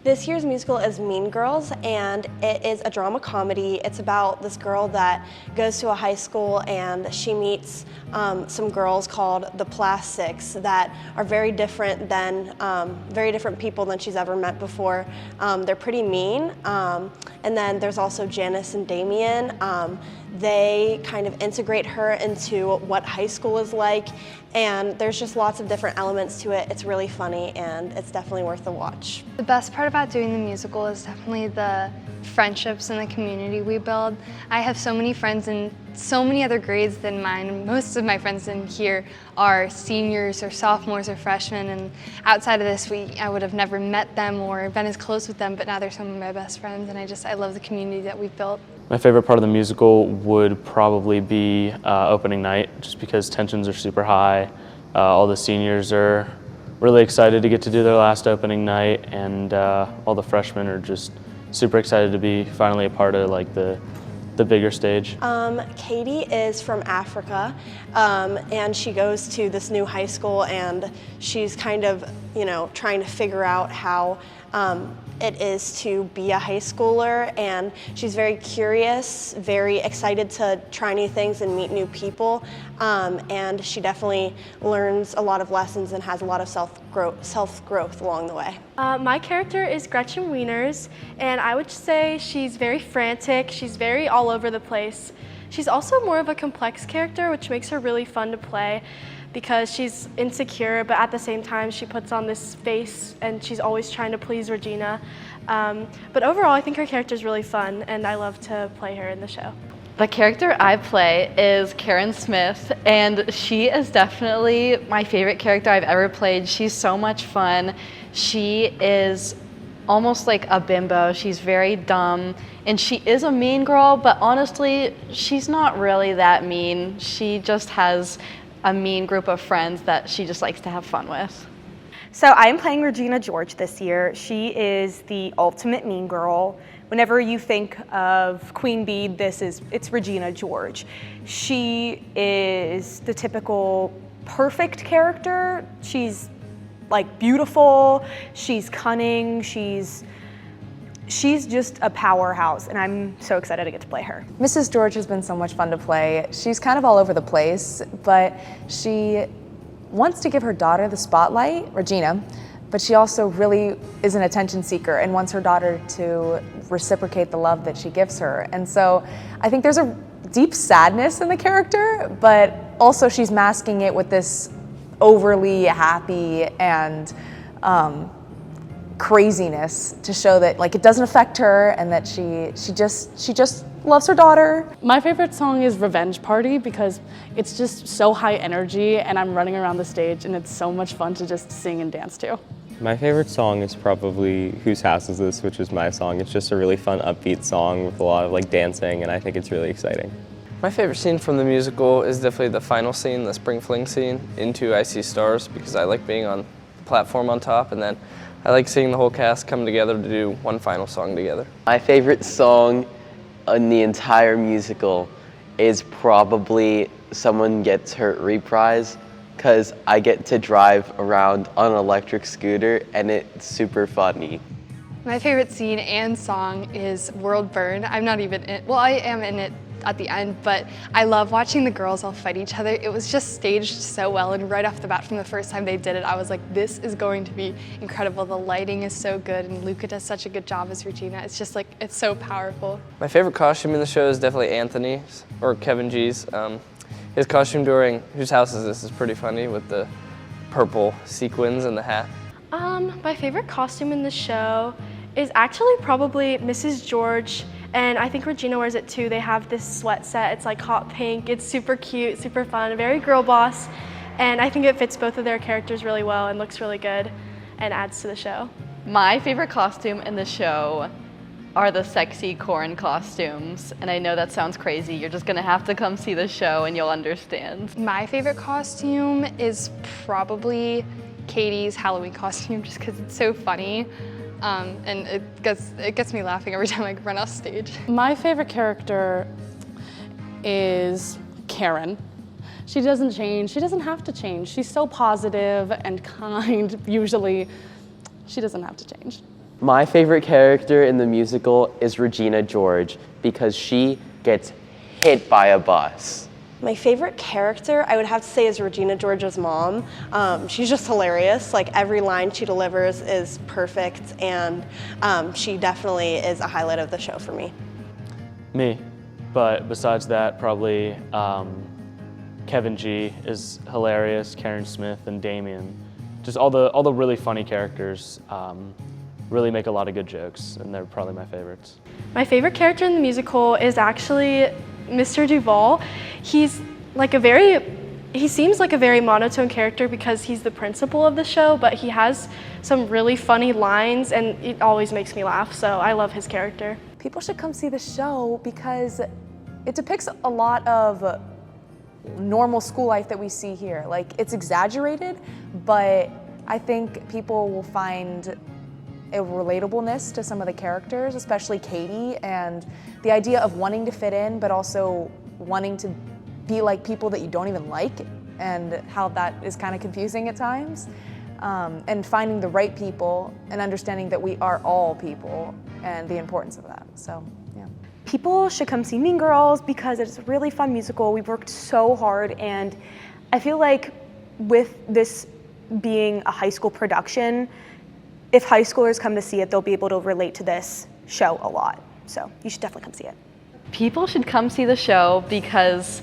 This year's musical is Mean Girls, and it is a drama comedy. It's about this girl that goes to a high school and she meets some girls called the Plastics that are very different people than she's ever met before. They're pretty mean. And then there's also Janice and Damien. They kind of integrate her into what high school is like, and there's just lots of different elements to it. It's really funny, and it's definitely worth a watch. The best part about doing the musical is definitely the friendships and the community we build. I have so many friends in so many other grades than mine. Most of my friends in here are seniors or sophomores or freshmen, and outside of this I would have never met them or been as close with them, but now they're some of my best friends, and I love the community that we've built. My favorite part of the musical would probably be opening night, just because tensions are super high. All the seniors are really excited to get to do their last opening night, and all the freshmen are just super excited to be finally a part of like the bigger stage. Katie is from Africa, and she goes to this new high school, and she's kind of, trying to figure out how it is to be a high schooler, and she's very curious, very excited to try new things and meet new people, and she definitely learns a lot of lessons and has a lot of self-growth along the way. My character is Gretchen Wieners, and I would say she's very frantic, she's very all over the place. She's also more of a complex character, which makes her really fun to play, because she's insecure, but at the same time she puts on this face and she's always trying to please Regina. But overall, I think her character is really fun, and I love to play her in the show. The character I play is Karen Smith, and she is definitely my favorite character I've ever played. She's so much fun. She is almost like a bimbo. She's very dumb, and she is a mean girl, but honestly, she's not really that mean. She just has a mean group of friends that she just likes to have fun with. So I am playing Regina George this year. She is the ultimate mean girl. Whenever you think of Queen Bee, it's Regina George. She is the typical perfect character. She's like beautiful, she's cunning, she's just a powerhouse, and I'm so excited to get to play her. Mrs. George has been so much fun to play. She's kind of all over the place, but she wants to give her daughter the spotlight, Regina, but she also really is an attention seeker and wants her daughter to reciprocate the love that she gives her. And so I think there's a deep sadness in the character, but also she's masking it with this overly happy and craziness to show that it doesn't affect her, and that she just loves her daughter. My favorite song is Revenge Party, because it's just so high energy and I'm running around the stage and it's so much fun to just sing and dance to. My favorite song is probably Whose House Is This, which is my song. It's just a really fun upbeat song with a lot of dancing, and I think it's really exciting. My favorite scene from the musical is definitely the final scene, the spring fling scene, Into I See Stars, because I like being on the platform on top, and then I like seeing the whole cast come together to do one final song together. My favorite song in the entire musical is probably Someone Gets Hurt reprise, because I get to drive around on an electric scooter and it's super funny. My favorite scene and song is World Burn. I'm not even in, well, I am in it at the end, but I love watching the girls all fight each other. It was just staged so well, and right off the bat from the first time they did it, I was like, this is going to be incredible. The lighting is so good, and Luca does such a good job as Regina. It's just it's so powerful. My favorite costume in the show is definitely Anthony's, or Kevin G's. His costume during Whose House Is This is pretty funny, with the purple sequins and the hat. My favorite costume in the show is actually probably Mrs. George, and I think Regina wears it too. They have this sweat set. It's like hot pink. It's super cute, super fun, very girl boss, and I think it fits both of their characters really well and looks really good and adds to the show. My favorite costume in the show are the sexy corn costumes, and I know that sounds crazy. You're just gonna have to come see the show and you'll understand. My favorite costume is probably Katie's Halloween costume, just because it's so funny. And it gets me laughing every time I run off stage. My favorite character is Karen. She doesn't change. She doesn't have to change. She's so positive and kind, usually. She doesn't have to change. My favorite character in the musical is Regina George because she gets hit by a bus. My favorite character, I would have to say, is Regina George's mom. She's just hilarious. Like, every line she delivers is perfect, and she definitely is a highlight of the show for me. Me, but besides that, probably Kevin G is hilarious, Karen Smith and Damien. Just all the really funny characters really make a lot of good jokes, and they're probably my favorites. My favorite character in the musical is actually Mr. Duval. He seems like a very monotone character because he's the principal of the show, but he has some really funny lines and it always makes me laugh, so I love his character. People should come see the show because it depicts a lot of normal school life that we see here. Like, it's exaggerated, but I think people will find a relatableness to some of the characters, especially Katie, and the idea of wanting to fit in, but also wanting to be like people that you don't even like, and how that is kind of confusing at times. And finding the right people and understanding that we are all people and the importance of that. So, yeah. People should come see Mean Girls because it's a really fun musical. We've worked so hard, and I feel like with this being a high school production, if high schoolers come to see it, they'll be able to relate to this show a lot. So you should definitely come see it. People should come see the show because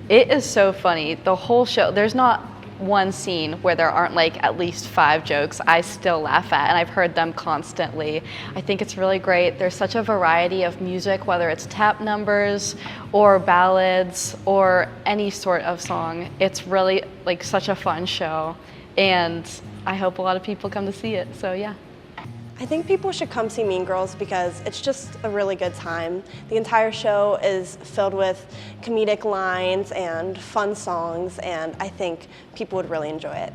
it is so funny. The whole show, there's not one scene where there aren't like at least 5 jokes I still laugh at, and I've heard them constantly. I think it's really great. There's such a variety of music, whether it's tap numbers or ballads or any sort of song. It's really like such a fun show, and I hope a lot of people come to see it, so yeah. I think people should come see Mean Girls because it's just a really good time. The entire show is filled with comedic lines and fun songs, and I think people would really enjoy it.